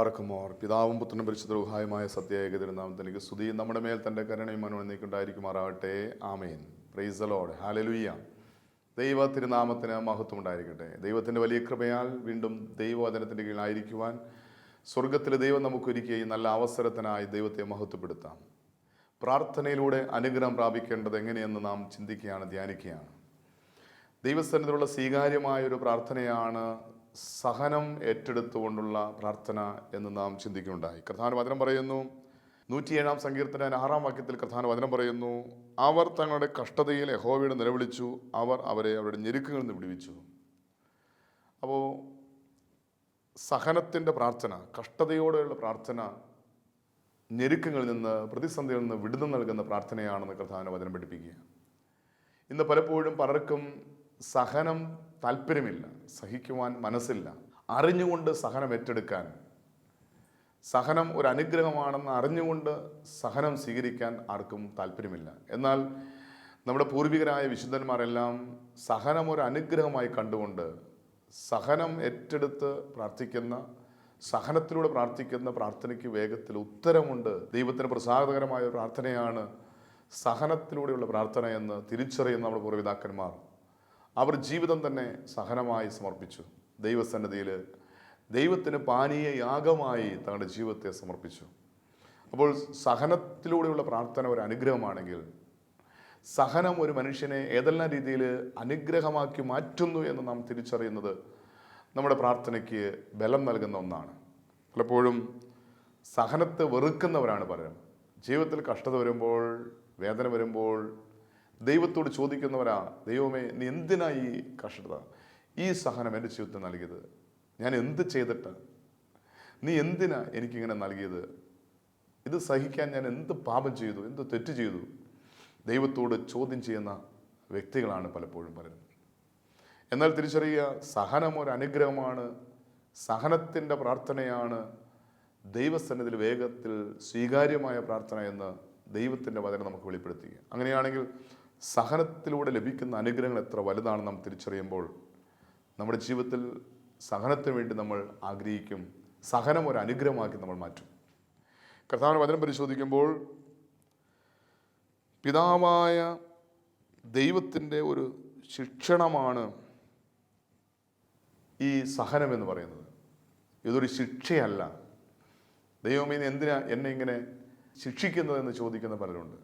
ബാറക്കുമോർ പിതാവും പുത്രനും പരിശുദ്ധ സത്യേക തിരുനാമത്തിലേക്ക് സ്തുതി. നമ്മുടെ മേൽ തൻ്റെ കരുണയും മനോന്നേക്കുണ്ടായിരിക്കുമാറാകട്ടെ. ആമേൻ. Praise the Lord. ഹല്ലേലൂയ. ദൈവ തിരുനാമത്തിന് മഹത്വം ഉണ്ടായിരിക്കട്ടെ. ദൈവത്തിൻ്റെ വലിയ കൃപയാൽ വീണ്ടും ദൈവവചനത്തിൻ്റെ കീഴിലായിരിക്കുവാൻ സ്വർഗത്തിലെ ദൈവം നമുക്കൊരുക്കിയ ഈ നല്ല അവസരത്തിനായി ദൈവത്തെ മഹത്വപ്പെടുത്താം. പ്രാർത്ഥനയിലൂടെ അനുഗ്രഹം പ്രാപിക്കേണ്ടത് എങ്ങനെയെന്ന് നാം ചിന്തിക്കുകയാണ്, ധ്യാനിക്കുകയാണ്. ദൈവസന്നിധിയിലുള്ള സ്വീകാര്യമായൊരു പ്രാർത്ഥനയാണ് സഹനം ഏറ്റെടുത്തുകൊണ്ടുള്ള പ്രാർത്ഥന എന്ന് നാം ചിന്തിക്കുകയുണ്ടായി. കർത്താവിൻ്റെ വചനം പറയുന്നു, 107 സങ്കീർത്തനം 6 വാക്യത്തിൽ കർത്താവിൻ്റെ വചനം പറയുന്നു, അവർ തങ്ങളുടെ കഷ്ടതയിൽ യഹോവയോട് നിലവിളിച്ചു, അവർ അവരെ അവരുടെ ഞെരുക്കങ്ങളിൽ നിന്ന് വിടുവിച്ചു. അപ്പോൾ സഹനത്തിൻ്റെ പ്രാർത്ഥന, കഷ്ടതയോടെയുള്ള പ്രാർത്ഥന, ഞെരുക്കങ്ങളിൽ നിന്ന്, പ്രതിസന്ധികളിൽ നിന്ന് വിടുതൽ നൽകുന്ന പ്രാർത്ഥനയാണെന്ന് കർത്താവിൻ്റെ വചനം പഠിപ്പിക്കുക. ഇന്ന് പലപ്പോഴും പലർക്കും സഹനം താല്പര്യമില്ല, സഹിക്കുവാൻ മനസ്സില്ല. അറിഞ്ഞുകൊണ്ട് സഹനം ഏറ്റെടുക്കാൻ, സഹനം ഒരു അനുഗ്രഹമാണെന്ന് അറിഞ്ഞുകൊണ്ട് സഹനം സ്വീകരിക്കാൻ ആർക്കും താല്പര്യമില്ല. എന്നാൽ നമ്മുടെ പൂർവികരായ വിശുദ്ധന്മാരെല്ലാം സഹനം ഒരു അനുഗ്രഹമായി കണ്ടുകൊണ്ട് സഹനം ഏറ്റെടുത്ത് പ്രാർത്ഥിക്കുന്ന, സഹനത്തിലൂടെ പ്രാർത്ഥിക്കുന്ന പ്രാർത്ഥനയ്ക്ക് വേഗത്തിൽ ഉത്തരമുണ്ട്. ദൈവത്തിന് പ്രസാദകരമായ പ്രാർത്ഥനയാണ് സഹനത്തിലൂടെയുള്ള പ്രാർത്ഥന എന്ന് തിരിച്ചറിയുന്ന നമ്മുടെ പൂർവ്വപിതാക്കന്മാർ അവർ ജീവിതം തന്നെ സഹനമായി സമർപ്പിച്ചു. ദൈവസന്നിധിയിൽ ദൈവത്തിന് പാനീയ യാഗമായി തങ്ങളുടെ ജീവിതത്തെ സമർപ്പിച്ചു. അപ്പോൾ സഹനത്തിലൂടെയുള്ള പ്രാർത്ഥന ഒരു അനുഗ്രഹമാണെങ്കിൽ, സഹനം ഒരു മനുഷ്യനെ ഏതെല്ലാം രീതിയിൽ അനുഗ്രഹമാക്കി മാറ്റുന്നു എന്ന് നാം തിരിച്ചറിയുന്നത് നമ്മുടെ പ്രാർത്ഥനയ്ക്ക് ബലം നൽകുന്ന ഒന്നാണ്. പലപ്പോഴും സഹനത്തെ വെറുക്കുന്നവരാണ് പലരും. ജീവിതത്തിൽ കഷ്ടത വരുമ്പോൾ, വേദന വരുമ്പോൾ ദൈവത്തോട് ചോദിക്കുന്നവരാ, ദൈവമേ നീ എന്തിനാ ഈ കഷ്ടത, ഈ സഹനം എൻ്റെ ജീവിതത്തിൽ നൽകിയത്? ഞാൻ എന്ത് ചെയ്തിട്ട്? നീ എന്തിനാ എനിക്കിങ്ങനെ നൽകിയത്? ഇത് സഹിക്കാൻ ഞാൻ എന്ത് പാപം ചെയ്തു, എന്ത് തെറ്റ് ചെയ്തു? ദൈവത്തോട് ചോദ്യം ചെയ്യുന്ന വ്യക്തികളാണ് പലപ്പോഴും പലരും. എന്നാൽ തിരിച്ചറിയുക, സഹനം ഒരു അനുഗ്രഹമാണ്, സഹനത്തിൻ്റെ പ്രാർത്ഥനയാണ് ദൈവസന്നിധിയിൽ വേഗത്തിൽ സ്വീകാര്യമായ പ്രാർത്ഥന എന്ന് ദൈവത്തിൻ്റെ വചനം നമുക്ക് വെളിപ്പെടുത്തുക. അങ്ങനെയാണെങ്കിൽ സഹനത്തിലൂടെ ലഭിക്കുന്ന അനുഗ്രഹങ്ങൾ എത്ര വലുതാണെന്ന് നാം തിരിച്ചറിയുമ്പോൾ നമ്മുടെ ജീവിതത്തിൽ സഹനത്തിന് വേണ്ടി നമ്മൾ ആഗ്രഹിക്കും. സഹനം ഒരു അനുഗ്രഹമാക്കി നമ്മൾ മാറ്റും. കർത്താവിൻ്റെ വചനം പരിശോധിക്കുമ്പോൾ പിതാവായ ദൈവത്തിൻ്റെ ഒരു ശിക്ഷണമാണ് ഈ സഹനം എന്ന് പറയുന്നത്. ഇതൊരു ശിക്ഷയല്ല. ദൈവമേ എന്തിനാ എന്നെ ഇങ്ങനെ ശിക്ഷിക്കുന്നതെന്ന് ചോദിക്കുന്ന പലരുണ്ട്.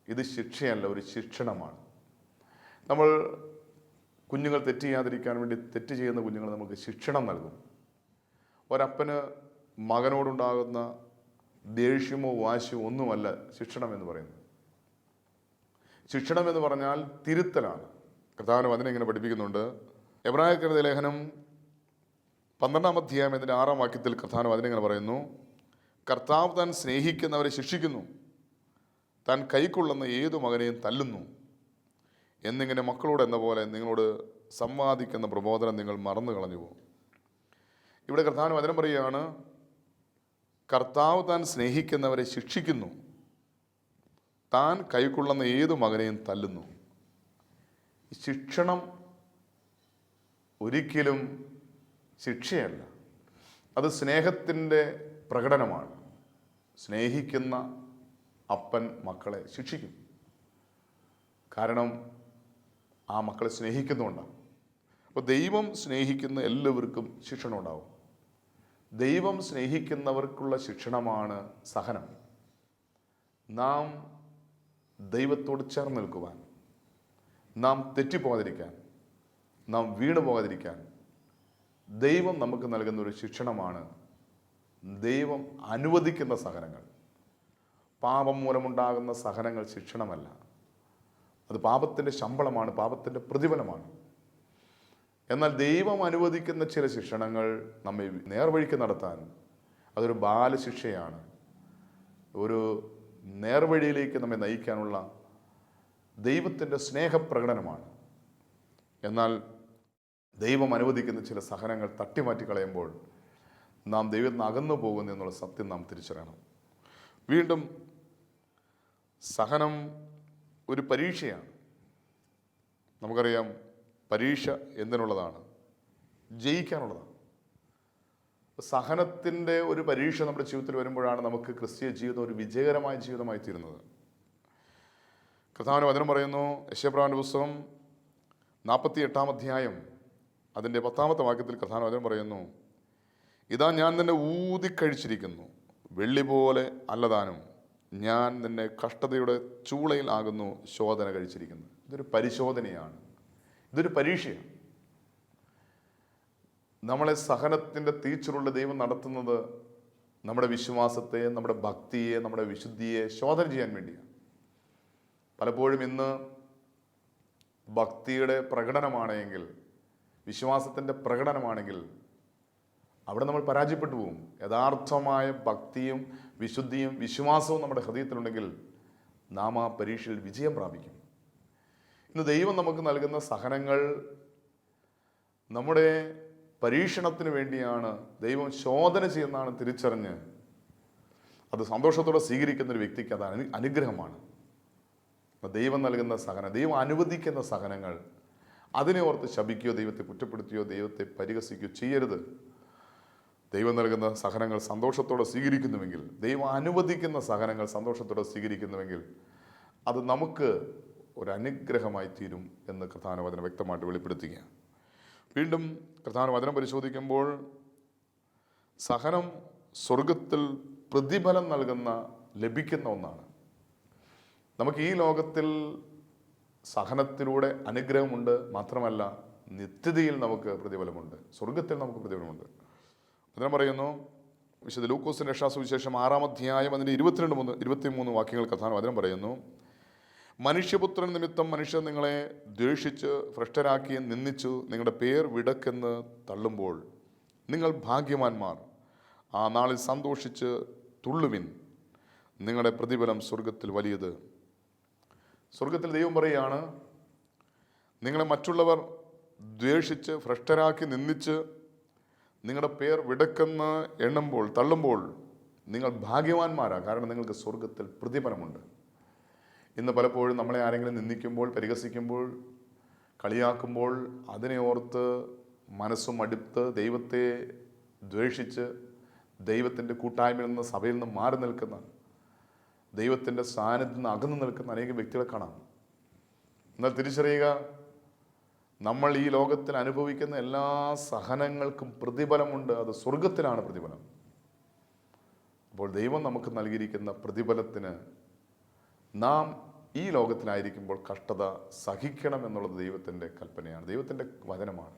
ഇത് ശിക്ഷയല്ല, ഒരു ശിക്ഷണമാണ്. നമ്മൾ കുഞ്ഞുങ്ങൾ തെറ്റ് ചെയ്യാതിരിക്കാൻ വേണ്ടി തെറ്റ് ചെയ്യുന്ന കുഞ്ഞുങ്ങൾ നമുക്ക് ശിക്ഷണം നൽകും. ഒരപ്പന് മകനോടുണ്ടാകുന്ന ദേഷ്യമോ വാശിയോ ഒന്നുമല്ല ശിക്ഷണം എന്ന് പറയുന്നത്. ശിക്ഷണം എന്ന് പറഞ്ഞാൽ തിരുത്തലാണ്. കർത്താവിന് വചനം ഇങ്ങനെ പഠിപ്പിക്കുന്നുണ്ട്. എബ്രായർക്കെഴുതിയ ലേഖനം 12 അധ്യായം 6 വാക്യത്തിൽ കർത്താവിന് വചനം ഇങ്ങനെ പറയുന്നു, കർത്താവ് താൻ സ്നേഹിക്കുന്നവരെ ശിക്ഷിക്കുന്നു, താൻ കൈക്കൊള്ളുന്ന ഏതു മകനെയും തല്ലുന്നു എന്നിങ്ങനെ മക്കളോട് എന്ന പോലെ നിങ്ങളോട് സംവാദിക്കുന്ന പ്രബോധനം നിങ്ങൾ മറന്നു കളഞ്ഞു പോകും. ഇവിടെ കർത്താവിന് വചനം പറയുകയാണ്, കർത്താവ് താൻ സ്നേഹിക്കുന്നവരെ ശിക്ഷിക്കുന്നു, താൻ കൈക്കൊള്ളുന്ന ഏതു മകനെയും തല്ലുന്നു. ശിക്ഷണം ഒരിക്കലും ശിക്ഷയല്ല, അത് സ്നേഹത്തിൻ്റെ പ്രകടനമാണ്. സ്നേഹിക്കുന്ന അപ്പൻ മക്കളെ ശിക്ഷിക്കും. കാരണം ആ മക്കളെ സ്നേഹിക്കുന്നുണ്ടാവും. അപ്പോൾ ദൈവം സ്നേഹിക്കുന്ന എല്ലാവർക്കും ശിക്ഷണം ഉണ്ടാവും. ദൈവം സ്നേഹിക്കുന്നവർക്കുള്ള ശിക്ഷണമാണ് സഹനം. നാം ദൈവത്തോട് ചേർന്ന് നിൽക്കുവാൻ, നാം തെറ്റിപ്പോകാതിരിക്കാൻ, നാം വീണു പോകാതിരിക്കാൻ ദൈവം നമുക്ക് നൽകുന്ന ഒരു ശിക്ഷണമാണ് ദൈവം അനുവദിക്കുന്ന സഹനങ്ങൾ. പാപം മൂലമുണ്ടാകുന്ന സഹനങ്ങൾ ശിക്ഷണമല്ല, അത് പാപത്തിൻ്റെ ശമ്പളമാണ്, പാപത്തിൻ്റെ പ്രതിഫലമാണ്. എന്നാൽ ദൈവം അനുവദിക്കുന്ന ചില ശിക്ഷണങ്ങൾ നമ്മെ നേർവഴിക്ക് നടത്താൻ അതൊരു ബാലശിക്ഷയാണ്, ഒരു നേർവഴിയിലേക്ക് നമ്മെ നയിക്കാനുള്ള ദൈവത്തിൻ്റെ സ്നേഹപ്രകടനമാണ്. എന്നാൽ ദൈവം അനുവദിക്കുന്ന ചില സഹനങ്ങൾ തട്ടിമാറ്റി കളയുമ്പോൾ നാം ദൈവത്തിന് അകന്നു പോകുന്നു എന്നുള്ള സത്യം നാം തിരിച്ചറിയണം. വീണ്ടും സഹനം ഒരു പരീക്ഷയാണ്. നമുക്കറിയാം, പരീക്ഷ എന്തിനുള്ളതാണ്? ജയിക്കാനുള്ളതാണ്. സഹനത്തിൻ്റെ ഒരു പരീക്ഷ നമ്മുടെ ജീവിതത്തിൽ വരുമ്പോഴാണ് നമുക്ക് ക്രിസ്തീയ ജീവിതം ഒരു വിജയകരമായ ജീവിതമായി തീരുന്നത്. കർത്താവിൻ്റെ വചനം പറയുന്നു, യെശയ്യാപ്രവാചകന്റെ പുസ്തകം 48-ാം അധ്യായം അതിൻ്റെ 10-ാമത്തെ വാക്യത്തിൽ കർത്താവിൻ്റെ വചനം പറയുന്നു, ഇതാ ഞാൻ നിന്നെ ഊതിക്കഴിച്ചിരിക്കുന്നു, വെള്ളി പോലെ അല്ലതാനും, ഞാൻ നിന്നെ കഷ്ടതയുടെ ചൂളയിൽ ആകുന്നു ശോധന കഴിച്ചിരിക്കുന്നു. ഇതൊരു പരിശോധനയാണ്, ഇതൊരു പരീക്ഷയാണ്. നമ്മളെ സഹനത്തിൻ്റെ തീച്ചുരുള്ള ദൈവം നടത്തുന്നത് നമ്മുടെ വിശ്വാസത്തെ, നമ്മുടെ ഭക്തിയെ, നമ്മുടെ വിശുദ്ധിയെ ശോധന ചെയ്യാൻ വേണ്ടിയാണ്. പലപ്പോഴും ഇന്ന് ഭക്തിയുടെ പ്രകടനമാണെങ്കിൽ, വിശ്വാസത്തിൻ്റെ പ്രകടനമാണെങ്കിൽ അവിടെ നമ്മൾ പരാജയപ്പെട്ടു പോകും. യഥാർത്ഥമായ ഭക്തിയും വിശുദ്ധിയും വിശ്വാസവും നമ്മുടെ ഹൃദയത്തിലുണ്ടെങ്കിൽ നാം ആ പരീക്ഷയിൽ വിജയം പ്രാപിക്കും. ഇന്ന് ദൈവം നമുക്ക് നൽകുന്ന സഹനങ്ങൾ നമ്മുടെ പരീക്ഷണത്തിന് വേണ്ടിയാണ്, ദൈവം ശോധന ചെയ്യുന്നതാണ് തിരിച്ചറിഞ്ഞ് അത് സന്തോഷത്തോടെ സ്വീകരിക്കുന്ന ഒരു വ്യക്തിക്ക് അത് അനുഗ്രഹമാണ്. ദൈവം നൽകുന്ന സഹനം, ദൈവം അനുവദിക്കുന്ന സഹനങ്ങൾ, അതിനെ ഓർത്ത് ശപിക്കുകയോ ദൈവത്തെ കുറ്റപ്പെടുത്തുകയോ ദൈവത്തെ പരിഹസിക്കുകയോ ചെയ്യരുത്. ദൈവം നൽകുന്ന സഹനങ്ങൾ സന്തോഷത്തോടെ സ്വീകരിക്കുന്നുവെങ്കിൽ, ദൈവം അനുവദിക്കുന്ന സഹനങ്ങൾ സന്തോഷത്തോടെ സ്വീകരിക്കുന്നുവെങ്കിൽ അത് നമുക്ക് ഒരു അനുഗ്രഹമായി തീരും എന്ന് കർത്താവിന്റെ വചനം വ്യക്തമായിട്ട് വെളിപ്പെടുത്തുകയാണ്. വീണ്ടും കർത്താവിന്റെ വചനം പരിശോധിക്കുമ്പോൾ സഹനം സ്വർഗത്തിൽ പ്രതിഫലം ലഭിക്കുന്ന ഒന്നാണ്. നമുക്ക് ഈ ലോകത്തിൽ സഹനത്തിലൂടെ അനുഗ്രഹമുണ്ട്, മാത്രമല്ല നിത്യതയിൽ നമുക്ക് പ്രതിഫലമുണ്ട്, സ്വർഗത്തിൽ നമുക്ക് പ്രതിഫലമുണ്ട്. അതിനെ പറയുന്നു വിശുദ്ധ ലൂക്കോസിന്റെ രക്ഷാസുവിശേഷം 6-ാം അധ്യായം അതിൻ്റെ 22-23 വാക്യങ്ങൾ കർത്താവിന്റെ വചനം പറയുന്നു, മനുഷ്യപുത്രൻ നിമിത്തം മനുഷ്യർ നിങ്ങളെ ദ്വേഷിച്ച് ഭ്രഷ്ടരാക്കി നിന്ദിച്ചു നിങ്ങളുടെ പേർ വിടക്കെന്ന് തള്ളുമ്പോൾ നിങ്ങൾ ഭാഗ്യവാന്മാർ, ആ നാളിൽ സന്തോഷിച്ച് തുള്ളുവിൻ, നിങ്ങളുടെ പ്രതിഫലം സ്വർഗത്തിൽ വലിയത്. സ്വർഗത്തിൽ ദൈവം പറയുകയാണ്, നിങ്ങളെ മറ്റുള്ളവർ ദ്വേഷിച്ച് ഭ്രഷ്ടരാക്കി നിന്ദിച്ച് നിങ്ങളുടെ പേർ വിടക്കെന്ന് തള്ളുമ്പോൾ നിങ്ങൾ ഭാഗ്യവാന്മാരാണ്, കാരണം നിങ്ങൾക്ക് സ്വർഗത്തിൽ പ്രതിഫലമുണ്ട്. ഇന്ന് പലപ്പോഴും നമ്മളെ ആരെങ്കിലും നിന്ദിക്കുമ്പോൾ, പരിഹസിക്കുമ്പോൾ, കളിയാക്കുമ്പോൾ അതിനെ ഓർത്ത് മനസ്സും അടുത്ത് ദൈവത്തെ ദ്വേഷിച്ച് ദൈവത്തിൻ്റെ കൂട്ടായ്മയിൽ നിന്ന്, സഭയിൽ നിന്ന് മാറി നിൽക്കുന്ന, ദൈവത്തിൻ്റെ സാന്നിധ്യത്തിൽ നിന്ന് അകന്നു നിൽക്കുന്ന അനേകം വ്യക്തികളെ കാണാം. എന്നാൽ തിരിച്ചറിയുക, നമ്മൾ ഈ ലോകത്തിൽ അനുഭവിക്കുന്ന എല്ലാ സഹനങ്ങൾക്കും പ്രതിഫലമുണ്ട്, അത് സ്വർഗത്തിലാണ് പ്രതിഫലം. അപ്പോൾ ദൈവം നമുക്ക് നൽകിയിരിക്കുന്ന പ്രതിഫലത്തിന് നാം ഈ ലോകത്തിലായിരിക്കുമ്പോൾ കഷ്ടത സഹിക്കണം എന്നുള്ളത് ദൈവത്തിൻ്റെ കൽപ്പനയാണ്, ദൈവത്തിൻ്റെ വചനമാണ്.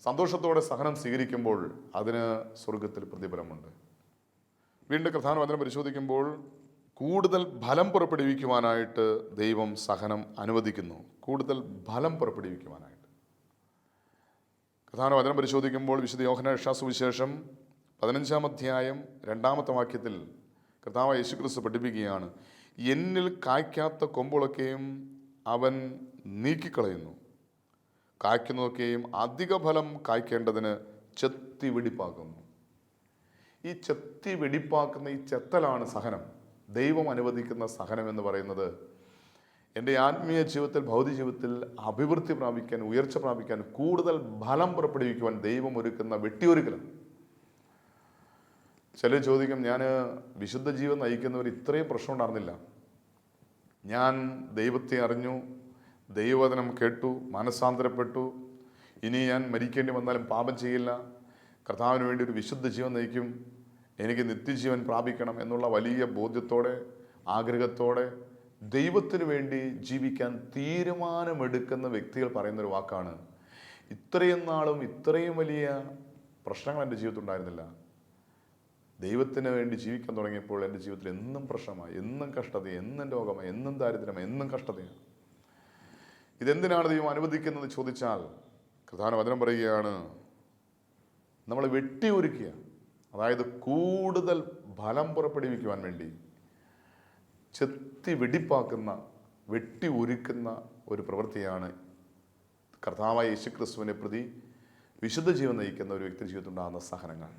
സന്തോഷത്തോടെ സഹനം സ്വീകരിക്കുമ്പോൾ അതിന് സ്വർഗത്തിൽ പ്രതിഫലമുണ്ട്. വീണ്ടും പ്രധാന വചനം പരിശോധിക്കുമ്പോൾ കൂടുതൽ ഫലം പുറപ്പെടുവിക്കുവാനായിട്ട് ദൈവം സഹനം അനുവദിക്കുന്നു, കൂടുതൽ ഫലം പുറപ്പെടുവിക്കുവാനായിട്ട്. പ്രധാന വചനം പരിശോധിക്കുമ്പോൾ വിശുദ്ധ യോഹന്നാന്റെ രക്ഷാസുവിശേഷം 15-ാം അധ്യായം 2-ാമത്തെ വാക്യത്തിൽ കർത്താവായ യേശുക്രിസ്തു പഠിപ്പിക്കുകയാണ്, എന്നിൽ കായ്ക്കാത്ത കൊമ്പുകളൊക്കെയും അവൻ നീക്കിക്കളയുന്നു, കായ്ക്കുന്നതൊക്കെയും അധിക ഫലം കായ്ക്കേണ്ടതിന് ചെത്തി വെടിപ്പാക്കുന്നു. ഈ ചെത്തി വെടിപ്പാക്കുന്ന ഈ ചെത്തലാണ് സഹനം. ദൈവം അനുവദിക്കുന്ന സഹനം എന്ന് പറയുന്നത് എൻ്റെ ആത്മീയ ജീവിതത്തിൽ, ഭൗതിക ജീവിതത്തിൽ അഭിവൃദ്ധി പ്രാപിക്കാൻ, ഉയർച്ച പ്രാപിക്കാൻ, കൂടുതൽ ഫലം പുറപ്പെടുവിക്കുവാൻ ദൈവം ഒരുക്കുന്ന വെട്ടിയൊരുക്കലാണ്. ചിലർ ചോദിക്കും, ഞാൻ വിശുദ്ധ ജീവൻ നയിക്കുന്നവർ ഇത്രയും പ്രശ്നം ഉണ്ടായിരുന്നില്ല, ഞാൻ ദൈവത്തെ അറിഞ്ഞു, ദൈവവചനം കേട്ടു, മനസ്സാന്തരപ്പെട്ടു, ഇനി ഞാൻ മരിക്കേണ്ടി വന്നാലും പാപം ചെയ്യില്ല, കർത്താവിന് വേണ്ടി ഒരു വിശുദ്ധ ജീവൻ നയിക്കും, എനിക്ക് നിത്യജീവൻ പ്രാപിക്കണം എന്നുള്ള വലിയ ബോധ്യത്തോടെ, ആഗ്രഹത്തോടെ ദൈവത്തിന് വേണ്ടി ജീവിക്കാൻ തീരുമാനമെടുക്കുന്ന വ്യക്തികൾ പറയുന്നൊരു വാക്കാണ്, ഇത്രയും നാളും ഇത്രയും വലിയ പ്രശ്നങ്ങൾ എൻ്റെ ജീവിതത്തിൽ ഉണ്ടായിരുന്നില്ല, ദൈവത്തിന് വേണ്ടി ജീവിക്കാൻ തുടങ്ങിയപ്പോൾ എൻ്റെ ജീവിതത്തിൽ എന്നും പ്രശ്നമായി, എന്നും കഷ്ടതയാണ്, എന്നും രോഗമായി, എന്നും ദാരിദ്ര്യമായി, എന്നും കഷ്ടതയാണ്. ഇതെന്തിനാണ് ദൈവം അനുവദിക്കുന്നത് ചോദിച്ചാൽ പ്രധാന വചനം പറയുകയാണ്, നമ്മളെ വെട്ടിയൊരുക്കുക, അതായത് കൂടുതൽ ഫലം പുറപ്പെടുവിക്കുവാൻ വേണ്ടി ചെത്തി വെടിപ്പാക്കുന്ന, വെട്ടി ഒരുക്കുന്ന ഒരു പ്രവൃത്തിയാണ് കർത്താവായ യേശുക്രിസ്തുവിനെ പ്രതി വിശുദ്ധ ജീവൻ നയിക്കുന്ന ഒരു വ്യക്തി ജീവിതത്തിലുണ്ടാകുന്ന സഹനങ്ങൾ.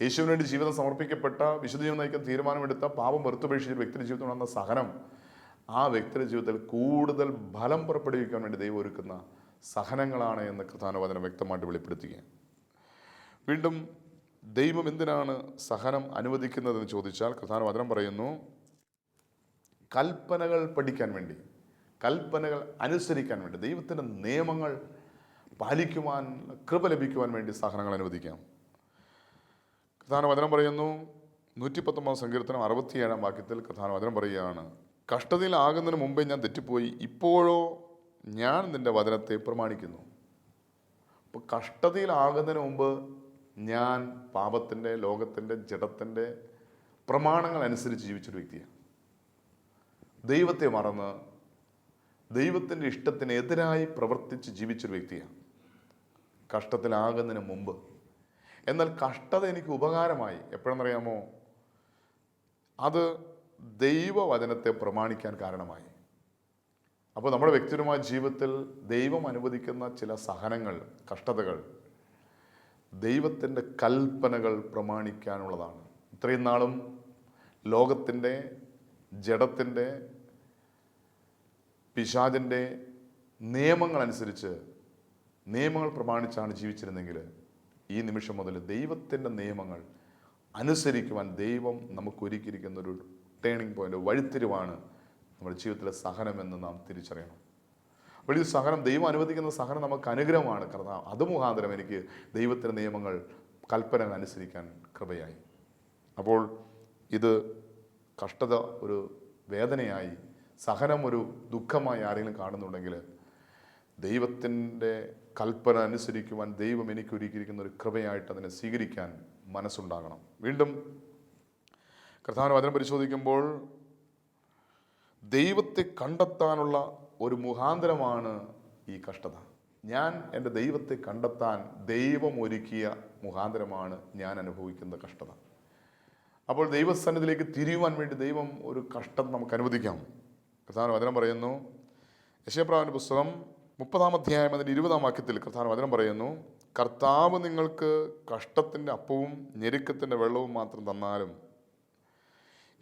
യേശുവിന് വേണ്ടി ജീവിതം സമർപ്പിക്കപ്പെട്ട, വിശുദ്ധ ജീവൻ നയിക്കാൻ തീരുമാനമെടുത്ത, പാപം വെറുത്തുപേക്ഷിച്ച വ്യക്തിയുടെ ജീവിതത്തിലുണ്ടാകുന്ന സഹനം, ആ വ്യക്തിയുടെ ജീവിതത്തിൽ കൂടുതൽ ഫലം പുറപ്പെടുവിക്കാൻ വേണ്ടി ദൈവം ഒരുക്കുന്ന സഹനങ്ങളാണ് എന്ന് കർത്താവിന്റെ വചനം വ്യക്തമായിട്ട് വെളിപ്പെടുത്തുകയാണ്. വീണ്ടും ദൈവം എന്തിനാണ് സഹനം അനുവദിക്കുന്നതെന്ന് ചോദിച്ചാൽ കർത്താവ് വചനം പറയുന്നു, കൽപ്പനകൾ പഠിക്കാൻ വേണ്ടി, കൽപ്പനകൾ അനുസരിക്കാൻ വേണ്ടി, ദൈവത്തിൻ്റെ നിയമങ്ങൾ പാലിക്കുവാൻ, കൃപ ലഭിക്കുവാൻ വേണ്ടി സഹനങ്ങൾ അനുവദിക്കാം. കർത്താവ് വചനം പറയുന്നു, 119 സങ്കീർത്തനം 67 വാക്യത്തിൽ കർത്താവ് വചനം പറയുകയാണ്, കഷ്ടതയിലാകുന്നതിന് മുമ്പേ ഞാൻ തെറ്റിപ്പോയി, ഇപ്പോഴോ ഞാൻ നിൻ്റെ വചനത്തെ പ്രമാണിക്കുന്നു. അപ്പോൾ കഷ്ടതയിലാകുന്നതിന് മുമ്പ് ഞാൻ പാപത്തിൻ്റെ, ലോകത്തിൻ്റെ, ജഡത്തിൻ്റെ പ്രമാണങ്ങൾ അനുസരിച്ച് ജീവിച്ചൊരു വ്യക്തിയാണ്. ദൈവത്തെ മറന്ന് ദൈവത്തിൻ്റെ ഇഷ്ടത്തിനെതിരായി പ്രവർത്തിച്ച് ജീവിച്ചൊരു വ്യക്തിയാണ് കഷ്ടത്തിലാകുന്നതിന് മുമ്പ്. എന്നാൽ കഷ്ടത എനിക്ക് ഉപകാരമായി എപ്പോഴെന്നറിയാമോ? അത് ദൈവവചനത്തെ പ്രമാണിക്കാൻ കാരണമായി. അപ്പോൾ നമ്മുടെ വ്യക്തിപരമായ ജീവിതത്തിൽ ദൈവം അനുവദിക്കുന്ന ചില സഹനങ്ങൾ, കഷ്ടതകൾ ദൈവത്തിൻ്റെ കൽപ്പനകൾ പ്രമാണിക്കാനുള്ളതാണ്. ഇത്രയും നാളും ലോകത്തിൻ്റെ, ജഡത്തിൻ്റെ, പിശാചിൻ്റെ നിയമങ്ങളനുസരിച്ച്, നിയമങ്ങൾ പ്രമാണിച്ചാണ് ജീവിച്ചിരുന്നെങ്കിൽ ഈ നിമിഷം മുതൽ ദൈവത്തിൻ്റെ നിയമങ്ങൾ അനുസരിക്കുവാൻ ദൈവം നമുക്ക് ഒരുക്കിയിരിക്കുന്നൊരു ടേണിംഗ് പോയിൻ്റ്, വഴിത്തിരിവാണ് നമ്മുടെ ജീവിതത്തിലെ സഹനമെന്ന് നാം തിരിച്ചറിയണം. അപ്പോൾ ഈ സഹനം, ദൈവം അനുവദിക്കുന്ന സഹനം നമുക്ക് അനുഗ്രഹമാണ്. കാരണം അത് മുഖാന്തരം എനിക്ക് ദൈവത്തിൻ്റെ നിയമങ്ങൾ, കൽപ്പനകൾ അനുസരിക്കാൻ കൃപയായി. അപ്പോൾ ഇത് കഷ്ടത ഒരു വേദനയായി, സഹനം ഒരു ദുഃഖമായി ആരെങ്കിലും കാണുന്നുണ്ടെങ്കിൽ ദൈവത്തിൻ്റെ കൽപ്പന അനുസരിക്കുവാൻ ദൈവം എനിക്ക് ഒരുക്കിയിരിക്കുന്ന ഒരു കൃപയായിട്ട് അതിനെ സ്വീകരിക്കാൻ മനസ്സുണ്ടാകണം. വീണ്ടും കർത്താവിൻ്റെ വചനം പരിശോധിക്കുമ്പോൾ ദൈവത്തെ കണ്ടെത്താനുള്ള ഒരു മുഖാന്തരമാണ് ഈ കഷ്ടത. ഞാൻ എൻ്റെ ദൈവത്തെ കണ്ടെത്താൻ ദൈവം ഒരുക്കിയ മുഖാന്തരമാണ് ഞാൻ അനുഭവിക്കുന്ന കഷ്ടത. അപ്പോൾ ദൈവസന്നിധിയിലേക്ക് തിരിയുവാൻ വേണ്ടി ദൈവം ഒരു കഷ്ടം നമുക്ക് അനുവദിക്കാം. കർത്താവിൻ്റെ വചനം പറയുന്നു, യെശയ്യാപ്രവാചകന്റെ പുസ്തകം 30-ാം അധ്യായം അതിൻ്റെ 20-ാം വാക്യത്തിൽ കർത്താവിൻ്റെ വചനം പറയുന്നു, കർത്താവ് നിങ്ങൾക്ക് കഷ്ടത്തിൻ്റെ അപ്പവും ഞെരുക്കത്തിൻ്റെ വെള്ളവും മാത്രം തന്നാലും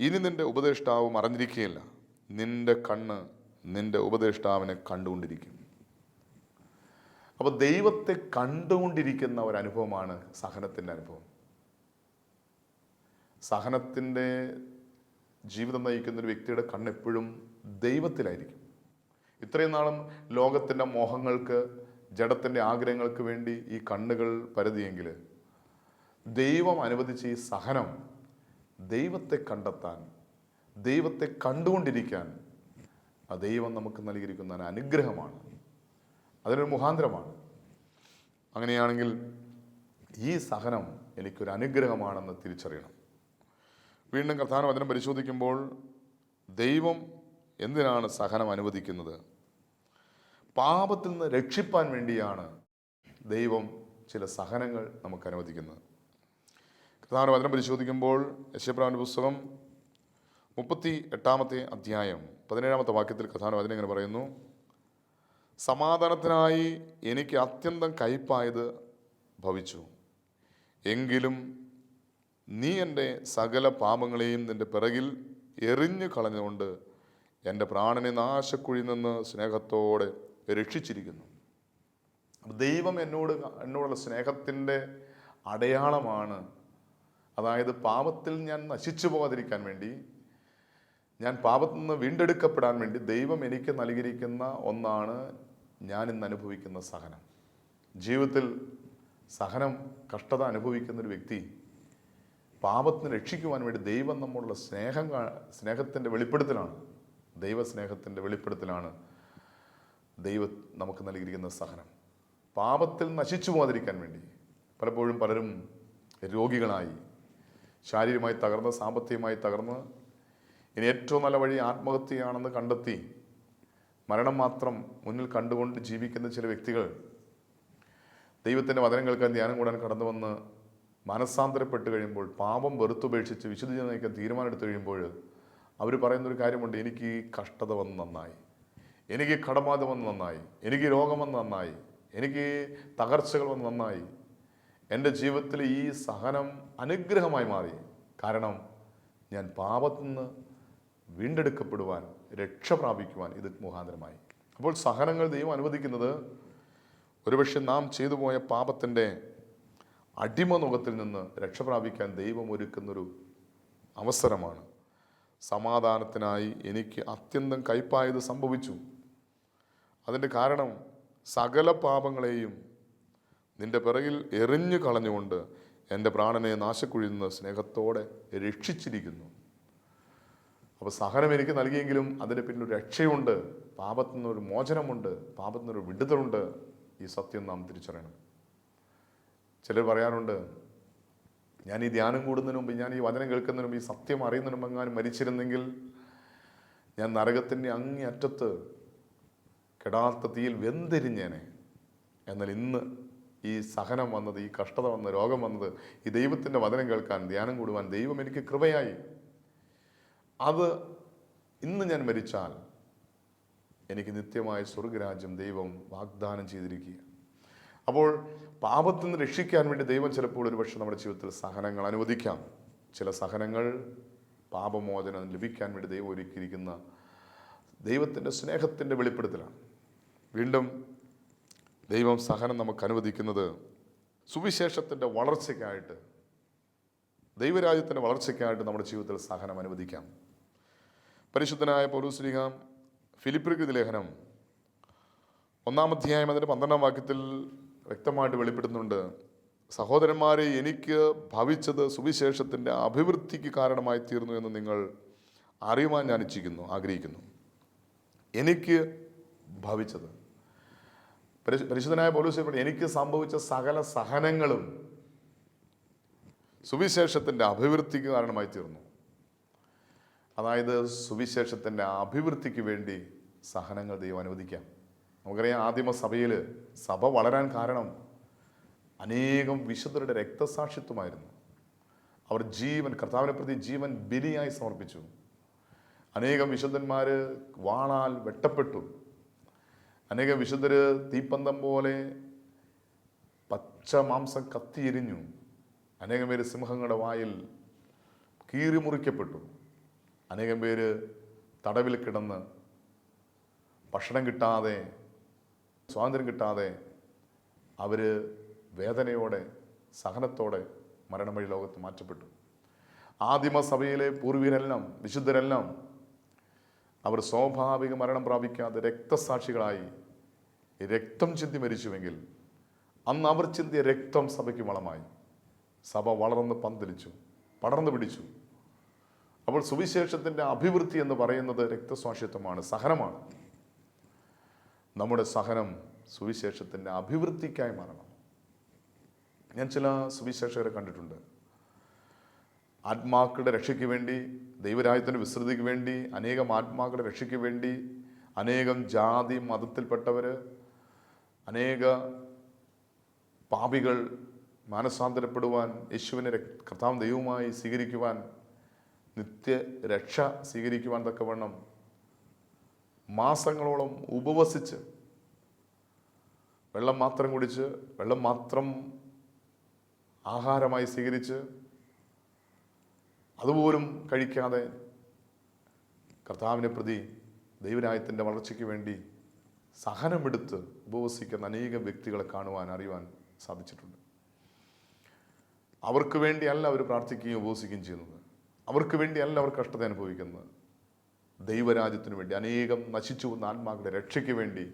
ഇനി നിൻ്റെ ഉപദേഷ്ടാവ് മറഞ്ഞിരിക്കുകയില്ല, നിൻ്റെ കണ്ണ് നിൻ്റെ ഉപദേഷ്ടാവിനെ കണ്ടുകൊണ്ടിരിക്കും. അപ്പോൾ ദൈവത്തെ കണ്ടുകൊണ്ടിരിക്കുന്ന ഒരനുഭവമാണ് സഹനത്തിൻ്റെ അനുഭവം. സഹനത്തിൻ്റെ ജീവിതം നയിക്കുന്ന ഒരു വ്യക്തിയുടെ കണ്ണെപ്പോഴും ദൈവത്തിലായിരിക്കും. ഇത്രയും നാളും ലോകത്തിൻ്റെ മോഹങ്ങൾക്ക്, ജഡത്തിൻ്റെ ആഗ്രഹങ്ങൾക്ക് വേണ്ടി ഈ കണ്ണുകൾ പരതിയെങ്കിൽ ദൈവം അനുവദിച്ച ഈ സഹനം ദൈവത്തെ കണ്ടെത്താൻ, ദൈവത്തെ കണ്ടുകൊണ്ടിരിക്കാൻ ആ ദൈവം നമുക്ക് നൽകിയിരിക്കുന്ന അനുഗ്രഹമാണ്, അതിനൊരു മുഖാന്തരമാണ്. അങ്ങനെയാണെങ്കിൽ ഈ സഹനം എനിക്കൊരു അനുഗ്രഹമാണെന്ന് തിരിച്ചറിയണം. വീണ്ടും കർത്താവിന്റെ വചനം പരിശോധിക്കുമ്പോൾ ദൈവം എന്തിനാണ് സഹനം അനുവദിക്കുന്നത്? പാപത്തിൽ നിന്ന് രക്ഷിപ്പാൻ വേണ്ടിയാണ് ദൈവം ചില സഹനങ്ങൾ നമുക്ക് അനുവദിക്കുന്നത്. കർത്താവിന്റെ വചനം പരിശോധിക്കുമ്പോൾ യെശയ്യാപ്രവാചകന്റെ പുസ്തകം 38-ാമത്തെ അധ്യായം 17-ാമത്തെ വാക്യത്തിൽ കർത്താവിന്റെ വചനം ഇങ്ങനെ പറയുന്നു, സമാധാനത്തിനായി എനിക്ക് അത്യന്തം കയ്പായത് ഭവിച്ചു, എങ്കിലും നീ എൻ്റെ സകല പാപങ്ങളെയും നിൻ്റെ പിറകിൽ എറിഞ്ഞു കളഞ്ഞുകൊണ്ട് എൻ്റെ പ്രാണനെ നാശക്കുഴിയിൽ നിന്ന് സ്നേഹത്തോടെ രക്ഷിച്ചിരിക്കുന്നു. ദൈവം എന്നോടുള്ള സ്നേഹത്തിൻ്റെ അടയാളമാണ്. അതായത് പാപത്തിൽ ഞാൻ നശിച്ചു പോകാതിരിക്കാൻ വേണ്ടി, ഞാൻ പാപത്തിൽ നിന്ന് വീണ്ടെടുക്കപ്പെടാൻ വേണ്ടി ദൈവം എനിക്ക് നൽകിയിരിക്കുന്ന ഒന്നാണ് ഞാൻ ഇന്ന് അനുഭവിക്കുന്ന സഹനം. ജീവിതത്തിൽ സഹനം, കഷ്ടത അനുഭവിക്കുന്നൊരു വ്യക്തി പാപത്തിന് രക്ഷിക്കുവാൻ വേണ്ടി ദൈവം നമ്മളുള്ള സ്നേഹത്തിൻ്റെ വെളിപ്പെടുത്തലാണ്, ദൈവസ്നേഹത്തിൻ്റെ വെളിപ്പെടുത്തലാണ് ദൈവം നമുക്ക് നൽകിയിരിക്കുന്ന സഹനം. പാപത്തിൽ നശിച്ചു പോകാതിരിക്കാൻ വേണ്ടി പലപ്പോഴും പലരും രോഗികളായി, ശാരീരികമായി തകർന്ന്, സാമ്പത്തികമായി തകർന്ന്, ഇനി ഏറ്റവും നല്ല വഴി ആത്മഹത്യയാണെന്ന് കണ്ടെത്തി മരണം മാത്രം മുന്നിൽ കണ്ടുകൊണ്ട് ജീവിക്കുന്ന ചില വ്യക്തികൾ ദൈവത്തിൻ്റെ വചനം കേൾക്കാൻ, ധ്യാനം കൂടാൻ കടന്നു വന്ന് മനസ്സാന്തരപ്പെട്ട് കഴിയുമ്പോൾ, പാപം വെറുത്തുപേക്ഷിച്ച് വിശുദ്ധ നയിക്കാൻ തീരുമാനമെടുത്ത് കഴിയുമ്പോൾ അവർ പറയുന്നൊരു കാര്യമുണ്ട്, എനിക്ക് ഈ കഷ്ടത വന്ന് നന്നായി, എനിക്ക് കടബാധ വന്ന് നന്നായി, എനിക്ക് രോഗം വന്ന് നന്നായി, എനിക്ക് തകർച്ചകൾ വന്ന് നന്നായി, എൻ്റെ ജീവിതത്തിൽ ഈ സഹനം അനുഗ്രഹമായി മാറി. കാരണം ഞാൻ പാപത്തിൽ നിന്ന് വീണ്ടെടുക്കപ്പെടുവാൻ, രക്ഷ പ്രാപിക്കുവാൻ ഇത് മുഖാന്തരമായി. അപ്പോൾ സഹനങ്ങൾ ദൈവം അനുവദിക്കുന്നത് ഒരുപക്ഷെ നാം ചെയ്തു പോയ പാപത്തിൻ്റെ അടിമനുഖത്തിൽ നിന്ന് രക്ഷ പ്രാപിക്കാൻ ദൈവം ഒരുക്കുന്നൊരു അവസരമാണ്. സമാധാനത്തിനായി എനിക്ക് അത്യന്തം കയ്പായത് സംഭവിച്ചു. അതിൻ്റെ കാരണം സകല പാപങ്ങളെയും നിന്റെ പിറകിൽ എറിഞ്ഞു കളഞ്ഞുകൊണ്ട് എൻ്റെ പ്രാണനെ നാശക്കുഴിയിൽ നിന്ന് സ്നേഹത്തോടെ രക്ഷിച്ചിരിക്കുന്നു. അപ്പോൾ സഹനം എനിക്ക് നൽകിയെങ്കിലും അതിന് പിന്നിൽ രക്ഷയുണ്ട്, പാപത്തിൽ നിന്നൊരു മോചനമുണ്ട്, പാപത്തിൽ നിന്നൊരു വിടുതലുണ്ട്. ഈ സത്യം നാം തിരിച്ചറിയണം. ചിലർ പറയാറുണ്ട്, ഞാൻ ഈ ധ്യാനം കൂടുന്നതിന് മുമ്പ്, ഞാൻ ഈ വചനം കേൾക്കുന്നതിന് മുമ്പ്, ഈ സത്യം അറിയുന്നതിന് മുമ്പ് എങ്ങാനും മരിച്ചിരുന്നെങ്കിൽ ഞാൻ നരകത്തിൻ്റെ അങ്ങേയറ്റത്ത് കെടാത്ത തീയിൽ വെന്തെരിഞ്ഞേനെ. എന്നാൽ ഇന്ന് ഈ സഹനം വന്നത്, ഈ കഷ്ടത വന്നത്, രോഗം വന്നത്, ഈ ദൈവത്തിൻ്റെ വചനം കേൾക്കാൻ, ധ്യാനം കൂടുവാൻ ദൈവം എനിക്ക് കൃപയായി. അത് ഇന്ന് ഞാൻ മരിച്ചാൽ എനിക്ക് നിത്യമായ സ്വർഗരാജ്യം ദൈവം വാഗ്ദാനം ചെയ്തിരിക്കുക. അപ്പോൾ പാപത്തിൽ നിന്ന് രക്ഷിക്കാൻ വേണ്ടി ദൈവം ചിലപ്പോൾ ഒരുപക്ഷെ നമ്മുടെ ജീവിതത്തിൽ സഹനങ്ങൾ അനുവദിക്കാം. ചില സഹനങ്ങൾ പാപമോചനം ലഭിക്കാൻ വേണ്ടി ദൈവം ഒരുക്കിയിരിക്കുന്ന ദൈവത്തിൻ്റെ സ്നേഹത്തിൻ്റെ വെളിപ്പെടുത്തലാണ്. വീണ്ടും ദൈവം സഹനം നമുക്ക് അനുവദിക്കുന്നത് സുവിശേഷത്തിൻ്റെ വളർച്ചയ്ക്കായിട്ട്, ദൈവരാജ്യത്തിൻ്റെ വളർച്ചയ്ക്കായിട്ട് നമ്മുടെ ജീവിതത്തിൽ സഹനം അനുവദിക്കാം. പരിശുദ്ധനായ പൗലോസ് ശ്ലീഹ ഫിലിപ്പിയർക്ക് ലേഖനം 1-ാം അധ്യായം അതിൻ്റെ 12-ാം വാക്യത്തിൽ വ്യക്തമായിട്ട് വെളിപ്പെടുത്തുന്നുണ്ട്, സഹോദരന്മാരെ, എനിക്ക് ഭവിച്ചത് സുവിശേഷത്തിൻ്റെ അഭിവൃദ്ധിക്ക് കാരണമായി തീർന്നു എന്ന് നിങ്ങൾ അറിയുവാൻ ഞാൻ ആഗ്രഹിക്കുന്നു. എനിക്ക് ഭവിച്ചത്, പരിശുദ്ധനായ പൗലോസ് എനിക്ക് സംഭവിച്ച സകല സഹനങ്ങളും സുവിശേഷത്തിൻ്റെ അഭിവൃദ്ധിക്ക് കാരണമായി തീർന്നു. അതായത് സുവിശേഷത്തിൻ്റെ അഭിവൃദ്ധിക്ക് വേണ്ടി സഹനങ്ങൾ ദൈവം അനുവദിക്കാം. നമുക്കറിയാം, ആദിമ സഭയിൽ സഭ വളരാൻ കാരണം അനേകം വിശുദ്ധരുടെ രക്തസാക്ഷിത്വമായിരുന്നു. അവർ കർത്താവിനെ പ്രതി ജീവൻ ബലിയായി സമർപ്പിച്ചു. അനേകം വിശുദ്ധന്മാർ വാളാൽ വെട്ടപ്പെട്ടു. അനേകം വിശുദ്ധർ തീപ്പന്തം പോലെ പച്ച മാംസം കത്തിയെരിഞ്ഞു. അനേകം പേര് സിംഹങ്ങളുടെ വായിൽ കീറി മുറിക്കപ്പെട്ടു. അനേകം പേര് തടവിൽ കിടന്ന് ഭക്ഷണം കിട്ടാതെ, സ്വാതന്ത്ര്യം കിട്ടാതെ അവർ വേദനയോടെ, സഹനത്തോടെ മരണം വഴി ലോകത്ത് മാറ്റപ്പെട്ടു. ആദിമസഭയിലെ പൂർവീകരെല്ലാം, വിശുദ്ധരെല്ലാം അവർ സ്വാഭാവിക മരണം പ്രാപിക്കാതെ രക്തസാക്ഷികളായി രക്തം ചിന്തി മരിച്ചുവെങ്കിൽ അന്ന് അവർ ചിന്തിയ രക്തം സഭയ്ക്ക് വളമായി. സഭ വളർന്ന് പന്തലിച്ചു, പടർന്നു പിടിച്ചു. അപ്പോൾ സുവിശേഷത്തിൻ്റെ അഭിവൃദ്ധി എന്ന് പറയുന്നത് രക്തസാക്ഷിത്വമാണ്, സഹനമാണ്. നമ്മുടെ സഹനം സുവിശേഷത്തിൻ്റെ അഭിവൃദ്ധിക്കായി മാറണം. ഞാൻ ചില സുവിശേഷകരെ കണ്ടിട്ടുണ്ട്, ആത്മാക്കളുടെ രക്ഷയ്ക്ക് വേണ്ടി, ദൈവരാജ്യത്തിൻ്റെ വിസ്തൃതിക്ക് വേണ്ടി, അനേകം ആത്മാക്കളുടെ രക്ഷയ്ക്ക് വേണ്ടി അനേകം ജാതി മതത്തിൽപ്പെട്ടവർ, അനേക പാപികൾ മാനസാന്തരപ്പെടുവാൻ, യേശുവിനെ കർത്താവ് ദൈവമായി സ്വീകരിക്കുവാൻ, നിത്യരക്ഷ സ്വീകരിക്കുവാൻ തക്കവണ്ണം മാസങ്ങളോളം ഉപവസിച്ച്, വെള്ളം മാത്രം കുടിച്ച്, വെള്ളം മാത്രം ആഹാരമായി സ്വീകരിച്ച്, അതുപോലും കഴിക്കാതെ കർത്താവിനെ പ്രതി ദൈവരാജ്യത്തിൻ്റെ വളർച്ചയ്ക്ക് വേണ്ടി സഹനമെടുത്ത് ഉപവസിക്കുന്ന അനേകം വ്യക്തികളെ കാണുവാൻ, അറിയുവാൻ സാധിച്ചിട്ടുണ്ട്. അവർക്ക് വേണ്ടിയല്ല അവർ പ്രാർത്ഥിക്കുകയും ഉപവസിക്കുകയും ചെയ്യുന്നത്. അവർക്ക് വേണ്ടിയല്ല അവർ കഷ്ടത അനുഭവിക്കുന്നത്. ദൈവരാജ്യത്തിന് വേണ്ടി, അനേകം നശിച്ചു പോകുന്ന ആത്മാക്കളുടെ രക്ഷയ്ക്ക് വേണ്ടി,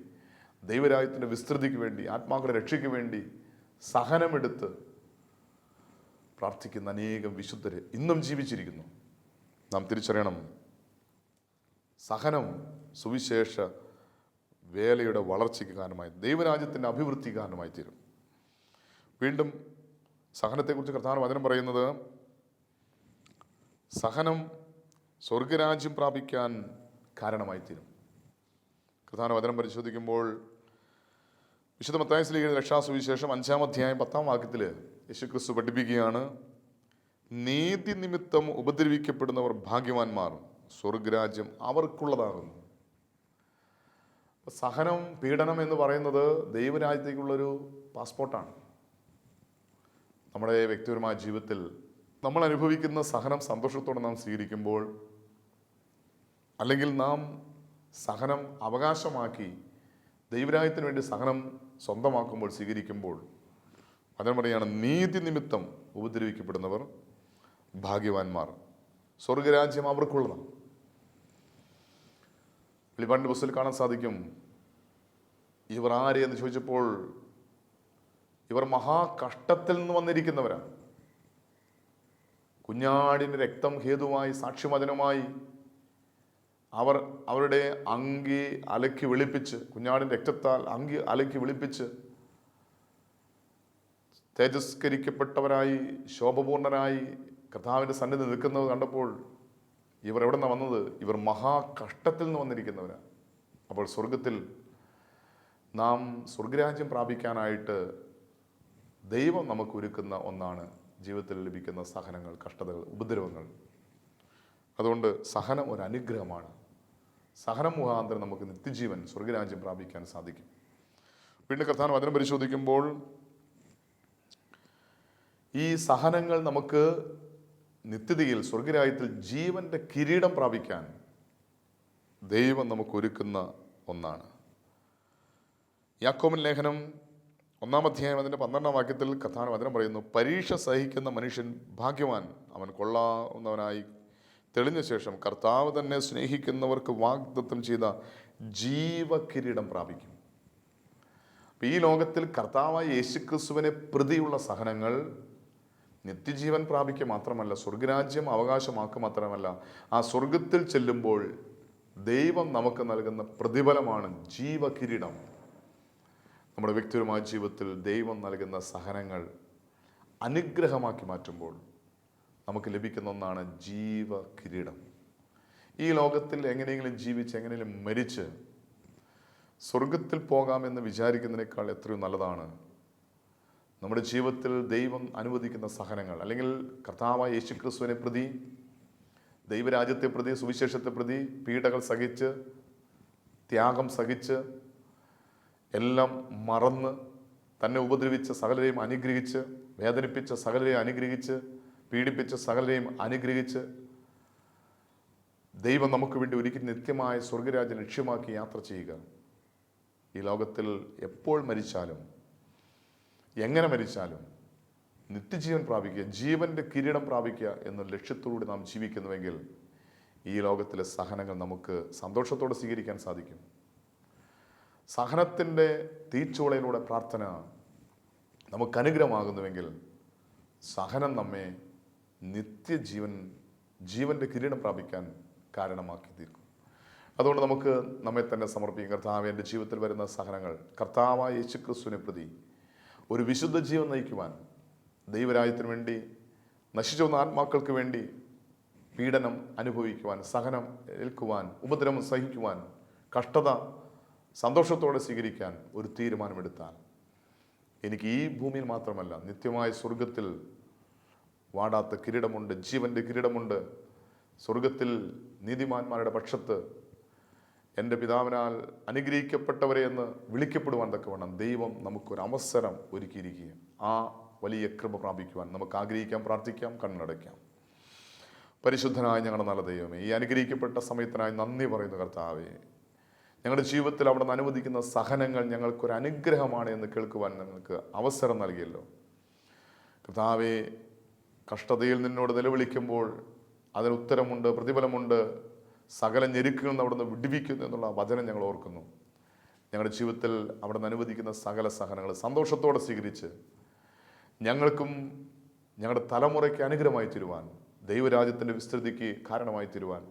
ദൈവരാജ്യത്തിൻ്റെ വിസ്തൃതിക്ക് വേണ്ടി, ആത്മാക്കളുടെ രക്ഷയ്ക്ക് വേണ്ടി സഹനമെടുത്ത് പ്രാർത്ഥിക്കുന്ന അനേകം വിശുദ്ധർ ഇന്നും ജീവിച്ചിരിക്കുന്നു. നാം തിരിച്ചറിയണം, സഹനം സുവിശേഷ വേലയുടെ വളർച്ചയ്ക്ക് കാരണമായി, ദൈവരാജ്യത്തിൻ്റെ അഭിവൃദ്ധി കാരണമായി തീരും. വീണ്ടും സഹനത്തെക്കുറിച്ച് കർത്താവ് വചനം പറയുന്നത്, സഹനം സ്വർഗരാജ്യം പ്രാപിക്കാൻ കാരണമായി തീരും. കർത്താവ് വചനം പരിശോധിക്കുമ്പോൾ വിശുദ്ധ മത്തായി ശ്ലീഹയുടെ രക്ഷാസുവിശേഷം 5-ാം അധ്യായം 10-ാം വാക്യത്തിൽ യേശുക്രിസ്തു പഠിപ്പിക്കുകയാണ്, നീതി നിമിത്തം ഉപദ്രവിക്കപ്പെടുന്നവർ ഭാഗ്യവാന്മാർ, സ്വർഗരാജ്യം അവർക്കുള്ളതാകുന്നു. സഹനം, പീഡനം എന്ന് പറയുന്നത് ദൈവരാജ്യത്തേക്കുള്ളൊരു പാസ്പോർട്ടാണ്. നമ്മുടെ വ്യക്തിപരമായ ജീവിതത്തിൽ നമ്മൾ അനുഭവിക്കുന്ന സഹനം സന്തോഷത്തോടെ നാം സ്വീകരിക്കുമ്പോൾ, അല്ലെങ്കിൽ നാം സഹനം അവകാശമാക്കി ദൈവരാജ്യത്തിന് വേണ്ടി സഹനം സ്വന്തമാക്കുമ്പോൾ, സ്വീകരിക്കുമ്പോൾ, അതിന് പറയുകയാണ്, നീതി നിമിത്തം ഉപദ്രവിക്കപ്പെടുന്നവർ ഭാഗ്യവാന്മാർ, സ്വർഗരാജ്യം അവർക്കുള്ളതാണ്. വെളിപ്പാടിന്റെ പുസ്തകത്തിൽ കാണാൻ സാധിക്കും, ഇവർ ആര് എന്ന് ചോദിച്ചപ്പോൾ ഇവർ മഹാകഷ്ടത്തിൽ നിന്ന് വന്നിരിക്കുന്നവരാണ്. കുഞ്ഞാടിൻ്റെ രക്തം ഹേതുവായി സാക്ഷ്യവചനമായി അവർ അവരുടെ അങ്കി അലക്കി വെളുപ്പിച്ച്, കുഞ്ഞാടിൻ്റെ രക്തത്താൽ അങ്കി അലക്കി വെളുപ്പിച്ച് തേജസ്കരിക്കപ്പെട്ടവരായി ശോഭപൂർണരായി കർത്താവിൻ്റെ സന്നിധി നിൽക്കുന്നത് കണ്ടപ്പോൾ ഇവർ എവിടെ നിന്നാണ് വന്നത്? ഇവർ മഹാകഷ്ടത്തിൽ നിന്ന് വന്നിരിക്കുന്നവരാണ്. അപ്പോൾ സ്വർഗത്തിൽ നാം സ്വർഗരാജ്യം പ്രാപിക്കാനായിട്ട് ദൈവം നമുക്ക് ഒരുക്കുന്ന ഒന്നാണ് ജീവിതത്തിൽ ലഭിക്കുന്ന സഹനങ്ങൾ, കഷ്ടതകൾ, ഉപദ്രവങ്ങൾ. അതുകൊണ്ട് സഹനം ഒരു അനുഗ്രഹമാണ്. സഹനം മുഖാന്തരം നമുക്ക് നിത്യജീവൻ, സ്വർഗരാജ്യം പ്രാപിക്കാൻ സാധിക്കും. വീണ്ടും കർത്താവ് വചനം പരിശോധിക്കുമ്പോൾ ഈ സഹനങ്ങൾ നമുക്ക് നിത്യതയിൽ സ്വർഗരാജ്യത്തിൽ ജീവന്റെ കിരീടം പ്രാപിക്കാൻ ദൈവം നമുക്ക് ഒരുക്കുന്ന ഒന്നാണ്. യാക്കോബിൻ ലേഖനം 1-ാം അധ്യായം അതിൻ്റെ 12-ാം വാക്യത്തിൽ കർത്താവ് വചനം പറയുന്നു, പരീക്ഷ സഹിക്കുന്ന മനുഷ്യൻ ഭാഗ്യവാൻ, അവൻ കൊള്ളാവുന്നവനായി തെളിഞ്ഞ ശേഷം കർത്താവ് തന്നെ സ്നേഹിക്കുന്നവർക്ക് വാഗ്ദത്തം ചെയ്ത ജീവകിരീടം പ്രാപിക്കും. അപ്പം ഈ ലോകത്തിൽ കർത്താവായ യേശുക്രിസ്തുവിനെ പ്രതിയുള്ള സഹനങ്ങൾ നിത്യജീവൻ പ്രാപിക്കുക മാത്രമല്ല, സ്വർഗരാജ്യം അവകാശമാക്കുക മാത്രമല്ല, ആ സ്വർഗത്തിൽ ചെല്ലുമ്പോൾ ദൈവം നമുക്ക് നൽകുന്ന പ്രതിഫലമാണ് ജീവകിരീടം. നമ്മുടെ വ്യക്തിപരമായ ജീവിതത്തിൽ ദൈവം നൽകുന്ന സഹനങ്ങൾ അനുഗ്രഹമാക്കി മാറ്റുമ്പോൾ നമുക്ക് ലഭിക്കുന്ന ഒന്നാണ് ജീവകിരീടം. ഈ ലോകത്തിൽ എങ്ങനെയെങ്കിലും ജീവിച്ച് എങ്ങനെയെങ്കിലും മരിച്ച് സ്വർഗത്തിൽ പോകാമെന്ന് വിചാരിക്കുന്നതിനേക്കാൾ എത്രയോ നല്ലതാണ് നമ്മുടെ ജീവിതത്തിൽ ദൈവം അനുവദിക്കുന്ന സഹനങ്ങൾ. അല്ലെങ്കിൽ കർത്താവായ യേശുക്രിസ്തുവിനെ പ്രതി, ദൈവരാജ്യത്തെ പ്രതി, സുവിശേഷത്തെ പ്രതി പീഡകൾ സഹിച്ച്, ത്യാഗം സഹിച്ച്, എല്ലാം മറന്ന്, തന്നെ ഉപദ്രവിച്ച സകലരെയും അനുഗ്രഹിച്ച്, വേദനിപ്പിച്ച സകലരെയും അനുഗ്രഹിച്ച്, പീഡിപ്പിച്ച സകലരെയും അനുഗ്രഹിച്ച് ദൈവം നമുക്ക് വേണ്ടി ഒരിക്കലും നിത്യമായ സ്വർഗരാജ്യം ലക്ഷ്യമാക്കി യാത്ര ചെയ്യുക. ഈ ലോകത്തിൽ എപ്പോൾ മരിച്ചാലും എങ്ങനെ മരിച്ചാലും നിത്യജീവൻ പ്രാപിക്കുക, ജീവന്റെ കിരീടം പ്രാപിക്കുക എന്ന ലക്ഷ്യത്തോടെ നാം ജീവിക്കുന്നുവെങ്കിൽ ഈ ലോകത്തിലെ സഹനങ്ങൾ നമുക്ക് സന്തോഷത്തോടെ സ്വീകരിക്കാൻ സാധിക്കും. സഹനത്തിൻ്റെ തീച്ചൂളയിലൂടെ പ്രാർത്ഥന നമുക്ക് അനുഗ്രഹമാകുന്നുവെങ്കിൽ സഹനം നമ്മെ ജീവന്റെ കിരീടം പ്രാപിക്കാൻ കാരണമാക്കി തീർക്കും. അതുകൊണ്ട് നമുക്ക് നമ്മെ തന്നെ സമർപ്പിക്കും. കർത്താവ്, എൻ്റെ ജീവിതത്തിൽ വരുന്ന സഹനങ്ങൾ കർത്താവായ യേശുക്രിസ്തുവിനെ പ്രതി ഒരു വിശുദ്ധ ജീവൻ നയിക്കുവാൻ, ദൈവരാജ്യത്തിന് വേണ്ടി, നശിച്ചു വന്ന ആത്മാക്കൾക്ക് വേണ്ടി പീഡനം അനുഭവിക്കുവാൻ, സഹനം ഏൽക്കുവാൻ, ഉപദ്രവം സഹിക്കുവാൻ, കഷ്ടത സന്തോഷത്തോടെ സ്വീകരിക്കാൻ ഒരു തീരുമാനമെടുത്താൽ എനിക്ക് ഈ ഭൂമിയിൽ മാത്രമല്ല നിത്യമായ സ്വർഗത്തിൽ വാടാത്ത കിരീടമുണ്ട്, ജീവന്റെ കിരീടമുണ്ട്. സ്വർഗത്തിൽ നീതിമാന്മാരുടെ പക്ഷത്ത് എൻ്റെ പിതാവിനാൽ അനുഗ്രഹിക്കപ്പെട്ടവരെ എന്ന് വിളിക്കപ്പെടുവാൻ തക്കവണ്ണം ദൈവം നമുക്കൊരു അവസരം ഒരുക്കിയിരിക്കുകയും ആ വലിയ കൃപ പ്രാപിക്കുവാൻ നമുക്ക് ആഗ്രഹിക്കാം, പ്രാർത്ഥിക്കാം, കണ്ണടയ്ക്കാം. പരിശുദ്ധനായ ഞങ്ങളുടെ നല്ല ദൈവമേ, ഈ അനുഗ്രഹിക്കപ്പെട്ട സമയത്തിനായി നന്ദി പറയുന്നു കർത്താവേ. ഞങ്ങളുടെ ജീവിതത്തിൽ അവിടെ നിന്ന് അനുവദിക്കുന്ന സഹനങ്ങൾ ഞങ്ങൾക്കൊരു അനുഗ്രഹമാണ് എന്ന് കേൾക്കുവാൻ ഞങ്ങൾക്ക് അവസരം നൽകിയല്ലോ കർത്താവേ. കഷ്ടതയിൽ നിന്നോട് നിലവിളിക്കുമ്പോൾ അതിന് ഉത്തരമുണ്ട്, പ്രതിഫലമുണ്ട്, സകല ഞെരുക്കുകളിൽ നിന്ന് അവിടെ നിന്ന് വിടുവിക്കുന്നു എന്നുള്ള വചനം ഞങ്ങൾ ഓർക്കുന്നു. ഞങ്ങളുടെ ജീവിതത്തിൽ അവിടെ നിന്ന് അനുവദിക്കുന്ന സകല സഹനങ്ങൾ സന്തോഷത്തോടെ സ്വീകരിച്ച് ഞങ്ങൾക്കും ഞങ്ങളുടെ തലമുറയ്ക്ക് അനുഗ്രഹമായി തീരുവാൻ, ദൈവരാജ്യത്തിൻ്റെ വിസ്തൃതിക്ക് കാരണമായി തീരുവാൻ,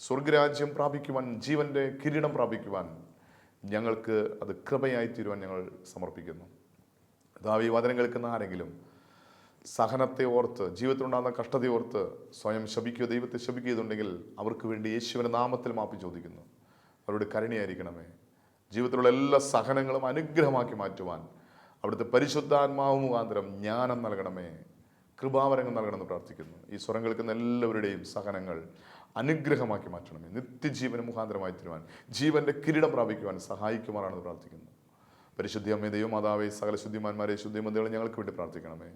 സ്വർഗരാജ്യം പ്രാപിക്കുവാൻ, ജീവന്റെ കിരീടം പ്രാപിക്കുവാൻ ഞങ്ങൾക്ക് അത് കൃപയായി തീരുവാൻ ഞങ്ങൾ സമർപ്പിക്കുന്നു. ഈ വചനം കേൾക്കുന്ന ആരെങ്കിലും സഹനത്തെ ഓർത്ത്, ജീവിതത്തിലുണ്ടാകുന്ന കഷ്ടതയെ ഓർത്ത് സ്വയം ശപിക്കുകയോ ദൈവത്തെ ശപിക്കുകയുണ്ടെങ്കിൽ അവർക്ക് വേണ്ടി യേശുവിൻ്റെ നാമത്തിൽ മാപ്പ് ചോദിക്കുന്നു. അവരുടെ കരുണയായിരിക്കണമേ. ജീവിതത്തിലുള്ള എല്ലാ സഹനങ്ങളും അനുഗ്രഹമാക്കി മാറ്റുവാൻ അവിടുത്തെ പരിശുദ്ധാത്മാവ് മുഖാന്തരം ജ്ഞാനം നൽകണമേ, കൃപാവരങ്ങൾ നൽകണമെന്ന് പ്രാർത്ഥിക്കുന്നു. ഈ സ്വരം കേൾക്കുന്ന എല്ലാവരുടെയും സഹനങ്ങൾ അനുഗ്രഹമാക്കി മാറ്റണമേ, നിത്യജീവന് മുഖാന്തരമായി തീരുവാൻ, ജീവന്റെ കിരീടം പ്രാപിക്കുവാൻ സഹായിക്കുമാറാണെന്ന് പ്രാർത്ഥിക്കുന്നു. പരിശുദ്ധി അമ്മേ, ദൈവമാതാവേ, സകല ശുദ്ധിമാന്മാരെ, ശുദ്ധിമതികളെ ഞങ്ങൾക്ക് വേണ്ടി പ്രാർത്ഥിക്കണമേ.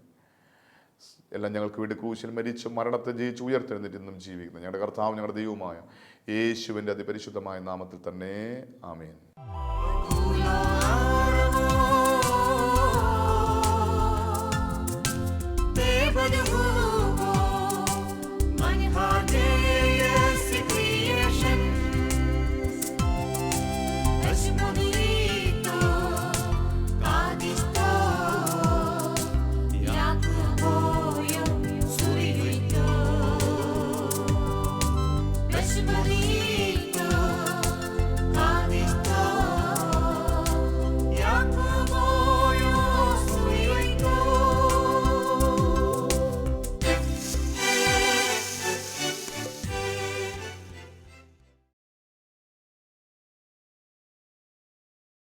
എല്ലാം ഞങ്ങൾക്ക് വേണ്ടി ക്രൂശിൽ മരിച്ച് മരണത്തെ ജയിച്ച് ഉയർത്തെഴുന്നേറ്റ് ഇന്നും ജീവിക്കുന്ന ഞങ്ങളുടെ കർത്താവ്, ഞങ്ങളുടെ ദൈവമായ യേശുവിൻ്റെ അതിപരിശുദ്ധമായ നാമത്തിൽ തന്നെ ആമേൻ.